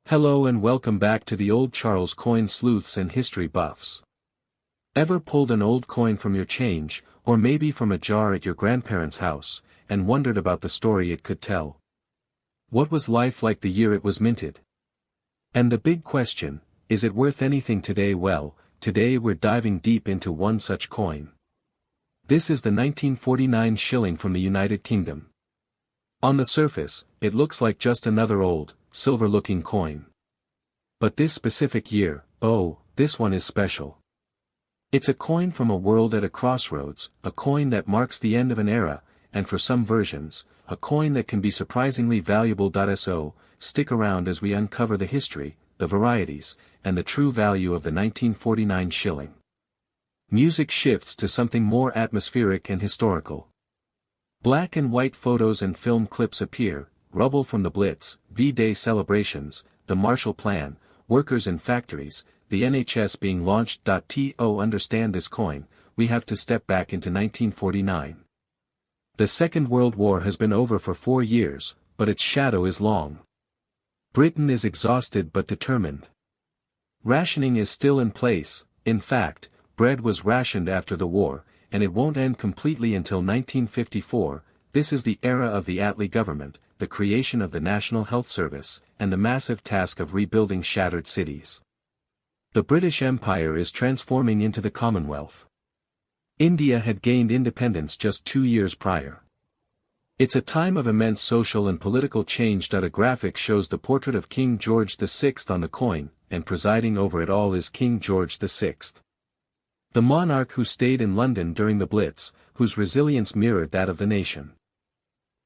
Hello and welcome back to the Old Charles coin sleuths and history buffs. Ever pulled an old coin from your change, or maybe from a jar at your grandparents' house, and wondered about the story it could tell? What was life like the year it was minted? And the big question, is it worth anything today? Well, today we're diving deep into one such coin. This is the 1949 shilling from the United Kingdom. On the surface, it looks like just another old, silver-looking coin. But this specific year, this one is special. It's a coin from a world at a crossroads, a coin that marks the end of an era, and for some versions, a coin that can be surprisingly valuable. So, stick around as we uncover the history, the varieties, and the true value of the 1949 shilling. Music shifts to something more atmospheric and historical. Black and white photos and film clips appear, rubble from the Blitz, V-Day celebrations, the Marshall Plan, workers in factories, the NHS being launched. To understand this coin, we have to step back into 1949. The Second World War has been over for 4 years, but its shadow is long. Britain is exhausted but determined. Rationing is still in place. In fact, bread was rationed after the war, and it won't end completely until 1954. This is the era of the Attlee government, the creation of the National Health Service, and the massive task of rebuilding shattered cities. The British Empire is transforming into the Commonwealth. India had gained independence just 2 years prior. It's a time of immense social and political change. A graphic shows the portrait of King George VI on the coin, and presiding over it all is King George VI. The monarch who stayed in London during the Blitz, whose resilience mirrored that of the nation.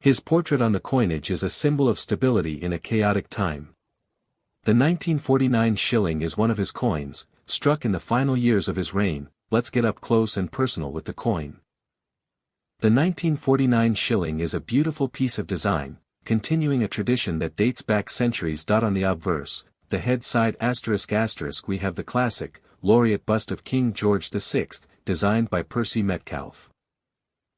His portrait on the coinage is a symbol of stability in a chaotic time. The 1949 shilling is one of his coins, struck in the final years of his reign. Let's get up close and personal with the coin. The 1949 shilling is a beautiful piece of design, continuing a tradition that dates back centuries. On the obverse, the head side ***, we have the classic, laureate bust of King George VI, designed by Percy Metcalfe.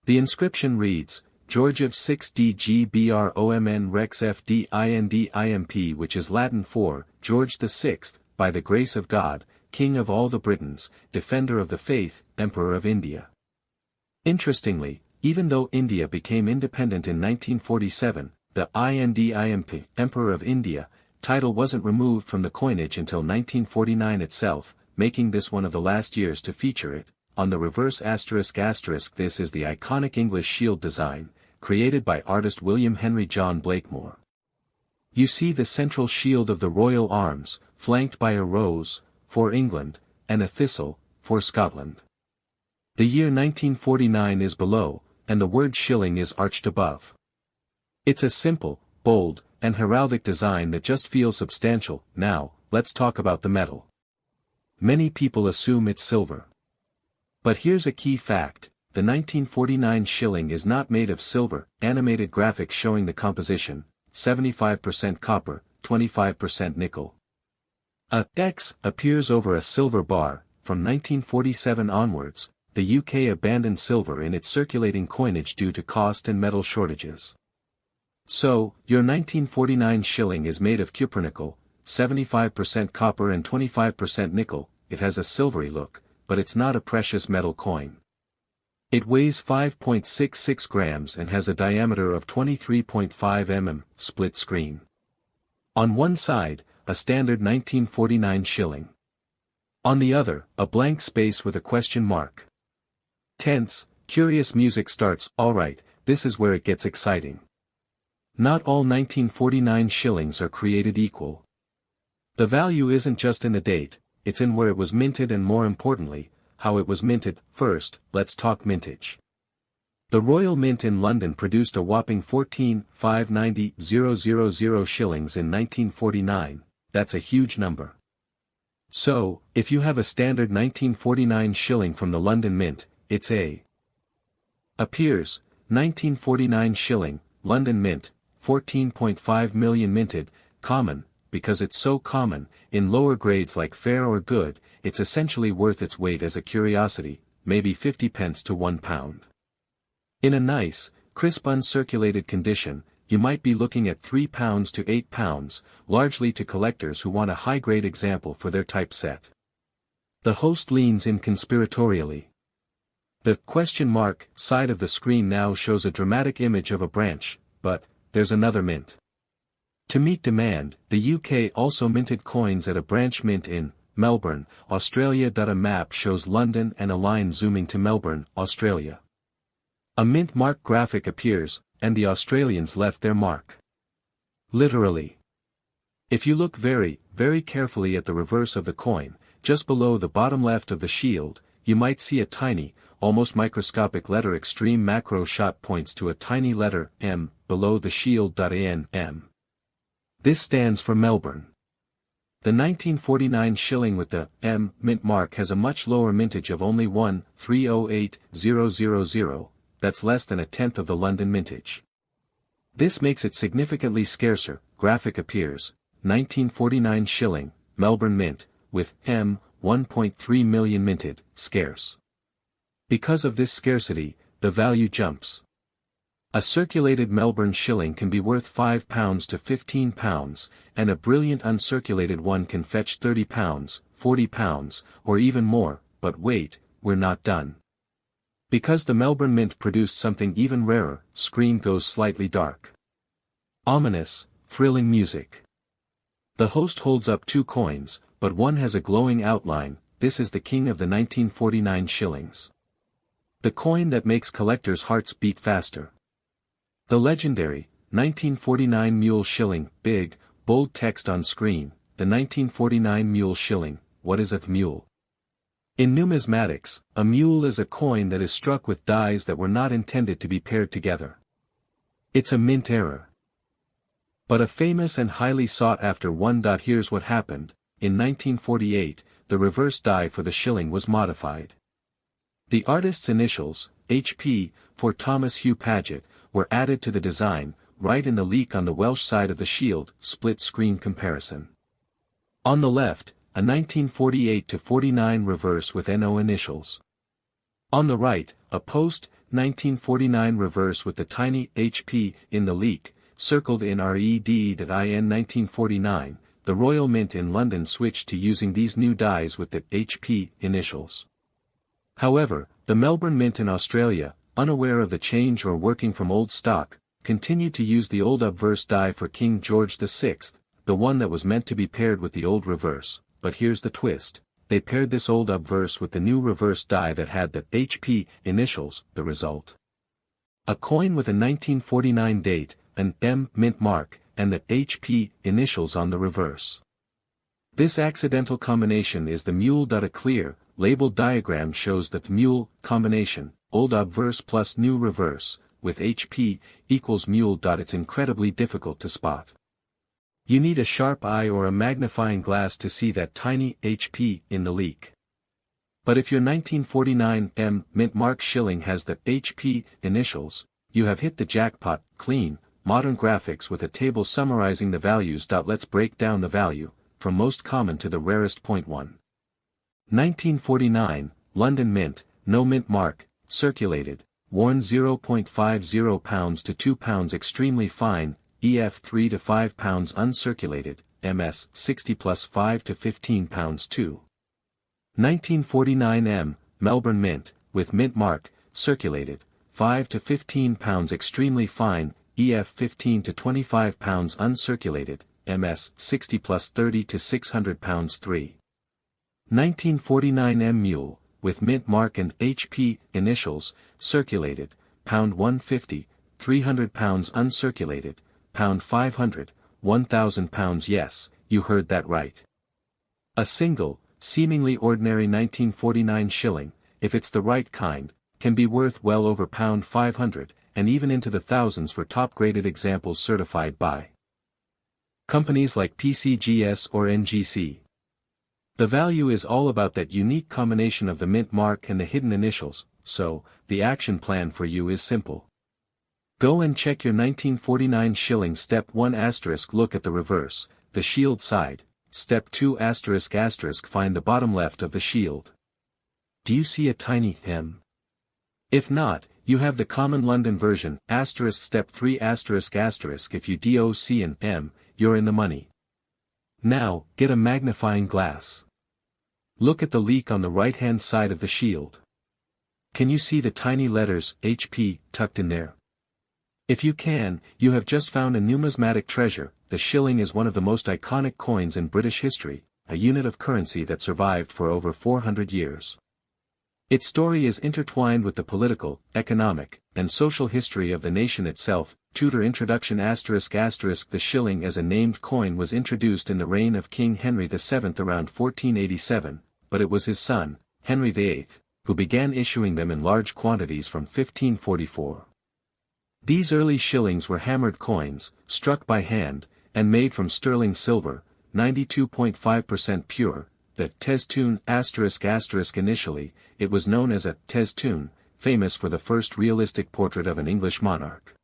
The inscription reads, George of 6 DGBROMN Rex FDINDIMP, which is Latin for, George VI, by the grace of God, King of all the Britons, Defender of the Faith, Emperor of India. Interestingly, even though India became independent in 1947, the INDIMP, Emperor of India, title wasn't removed from the coinage until 1949 itself, making this one of the last years to feature it. On the reverse ***, this is the iconic English shield design, created by artist William Henry John Blakemore. You see the central shield of the royal arms, flanked by a rose, for England, and a thistle, for Scotland. The year 1949 is below, and the word shilling is arched above. It's a simple, bold, and heraldic design that just feels substantial. Now, let's talk about the metal. Many people assume it's silver. But here's a key fact. The 1949 shilling is not made of silver. Animated graphics showing the composition, 75% copper, 25% nickel. A X appears over a silver bar. From 1947 onwards, the UK abandoned silver in its circulating coinage due to cost and metal shortages. So, your 1949 shilling is made of cupronickel, 75% copper and 25% nickel. It has a silvery look, but it's not a precious metal coin. It weighs 5.66 grams and has a diameter of 23.5 mm, split screen. On one side, a standard 1949 shilling. On the other, a blank space with a question mark. Tense, curious music starts. Alright, this is where it gets exciting. Not all 1949 shillings are created equal. The value isn't just in the date, it's in where it was minted and, more importantly, how it was minted. First, let's talk mintage. The Royal Mint in London produced a whopping 14,590,000 shillings in 1949, that's a huge number. So, if you have a standard 1949 shilling from the London Mint, it's appears, 1949 shilling, London Mint, 14.5 million minted, common. Because it's so common, in lower grades like fair or good, it's essentially worth its weight as a curiosity, maybe 50 pence to £1. In a nice, crisp uncirculated condition, you might be looking at £3 to £8, largely to collectors who want a high-grade example for their typeset. The host leans in conspiratorially. The question mark side of the screen now shows a dramatic image of a branch, but there's another mint. To meet demand, the UK also minted coins at a branch mint in Melbourne, Australia. A map shows London and a line zooming to Melbourne, Australia. A mint mark graphic appears, and the Australians left their mark. Literally. If you look very, very carefully at the reverse of the coin, just below the bottom left of the shield, you might see a tiny, almost microscopic letter. Extreme macro shot points to a tiny letter M below the shield. M. This stands for Melbourne. The 1949 shilling with the M mint mark has a much lower mintage of only 1,308,000, that's less than a tenth of the London mintage. This makes it significantly scarcer. Graphic appears, 1949 shilling, Melbourne mint, with M, 1.3 million minted, scarce. Because of this scarcity, the value jumps. A circulated Melbourne shilling can be worth £5 to £15, and a brilliant uncirculated one can fetch £30, £40, or even more, but wait, we're not done. Because the Melbourne Mint produced something even rarer, screen goes slightly dark. Ominous, thrilling music. The host holds up two coins, but one has a glowing outline. This is the king of the 1949 shillings. The coin that makes collectors' hearts beat faster. The legendary, 1949 mule shilling. Big, bold text on screen, the 1949 mule shilling. What is a mule? In numismatics, a mule is a coin that is struck with dies that were not intended to be paired together. It's a mint error. But a famous and highly sought-after one. Here's what happened. In 1948, the reverse die for the shilling was modified. The artist's initials, HP, for Thomas Hugh Paget, were added to the design, right in the leak on the Welsh side of the shield. Split screen comparison. On the left, a 1948-49 reverse with NO initials. On the right, a post-1949 reverse with the tiny HP in the leak, circled in RED. In 1949, the Royal Mint in London switched to using these new dies with the HP initials. However, the Melbourne Mint in Australia, unaware of the change or working from old stock, continued to use the old obverse die for King George VI, the one that was meant to be paired with the old reverse. But here's the twist, they paired this old obverse with the new reverse die that had the HP initials. The result? A coin with a 1949 date, an M mint mark, and the HP initials on the reverse. This accidental combination is the mule. A clear, labeled diagram shows the mule combination, old obverse plus new reverse, with HP, equals mule. It's incredibly difficult to spot. You need a sharp eye or a magnifying glass to see that tiny HP in the leak. But if your 1949 M mint mark shilling has the HP initials, you have hit the jackpot. Clean, modern graphics with a table summarizing the values. Let's break down the value, from most common to the rarest. Point 1. 1949, London Mint, no mint mark, circulated, worn 0.50 pounds to 2 pounds extremely fine, EF 3 to 5 pounds uncirculated, MS 60 plus 5 to 15 pounds 2. 1949 M, Melbourne Mint, with mint mark, circulated, 5 to 15 pounds extremely fine, EF 15 to 25 pounds uncirculated, MS 60 plus 30 to 600 pounds 3. 1949 M Mule, with mint mark and HP initials, circulated, pound 150, 300 pounds uncirculated, pound 500, 1,000 pounds. Yes, you heard that right. A single, seemingly ordinary 1949 shilling, if it's the right kind, can be worth well over pound 500, and even into the thousands for top-graded examples certified by companies like PCGS or NGC. The value is all about that unique combination of the mint mark and the hidden initials, so, the action plan for you is simple. Go and check your 1949 shilling. Step 1 *, look at the reverse, the shield side. Step 2 ***, find the bottom left of the shield. Do you see a tiny M? If not, you have the common London version, step 3 if you DOC and M, you're in the money. Now, get a magnifying glass. Look at the leak on the right-hand side of the shield. Can you see the tiny letters, HP, tucked in there? If you can, you have just found a numismatic treasure. The shilling is one of the most iconic coins in British history, a unit of currency that survived for over 400 years. Its story is intertwined with the political, economic, and social history of the nation itself. Tudor introduction ***. The shilling as a named coin was introduced in the reign of King Henry VII around 1487, but it was his son, Henry VIII, who began issuing them in large quantities from 1544. These early shillings were hammered coins, struck by hand, and made from sterling silver, 92.5% pure. The testoon ***. Initially, it was known as a testoon, famous for the first realistic portrait of an English monarch.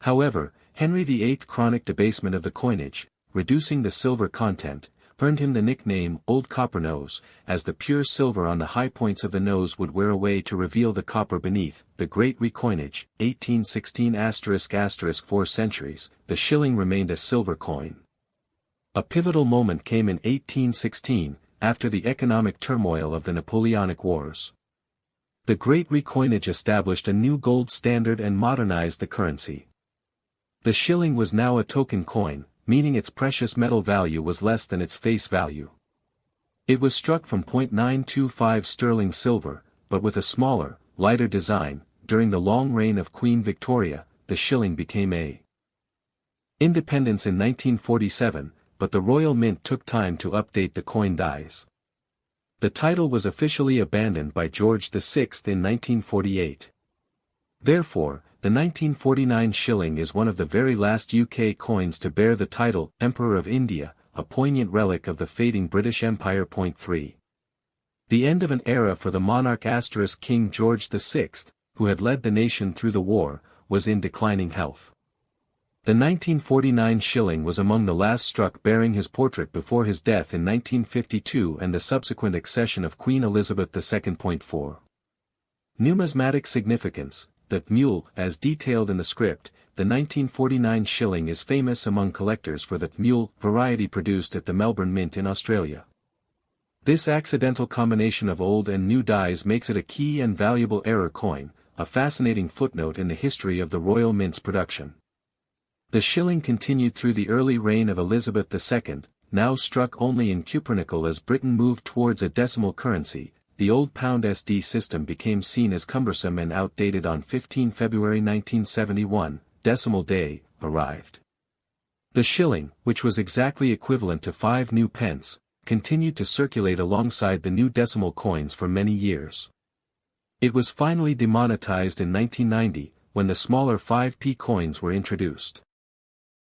However, Henry VIII's chronic debasement of the coinage, reducing the silver content, earned him the nickname Old Copper Nose, as the pure silver on the high points of the nose would wear away to reveal the copper beneath. The Great Recoinage, 1816 ***. 4 centuries, the shilling remained a silver coin. A pivotal moment came in 1816, after the economic turmoil of the Napoleonic Wars. The Great Recoinage established a new gold standard and modernized the currency. The shilling was now a token coin, meaning its precious metal value was less than its face value. It was struck from .925 sterling silver, but with a smaller, lighter design. During the long reign of Queen Victoria, the shilling became a independence in 1947, but the Royal Mint took time to update the coin dies. The title was officially abandoned by George VI in 1948. Therefore, the 1949 shilling is one of the very last UK coins to bear the title Emperor of India, a poignant relic of the fading British Empire. 3. The end of an era for the monarch * King George VI, who had led the nation through the war, was in declining health. The 1949 shilling was among the last struck bearing his portrait before his death in 1952 and the subsequent accession of Queen Elizabeth II. 4. Numismatic significance. The mule, as detailed in the script, the 1949 shilling is famous among collectors for the mule variety produced at the Melbourne Mint in Australia. This accidental combination of old and new dies makes it a key and valuable error coin, a fascinating footnote in the history of the Royal Mint's production. The shilling continued through the early reign of Elizabeth II, now struck only in cupronickel as Britain moved towards a decimal currency. The old pound SD system became seen as cumbersome and outdated. On 15 February 1971, decimal day, arrived. The shilling, which was exactly equivalent to 5 new pence, continued to circulate alongside the new decimal coins for many years. It was finally demonetized in 1990, when the smaller 5p coins were introduced.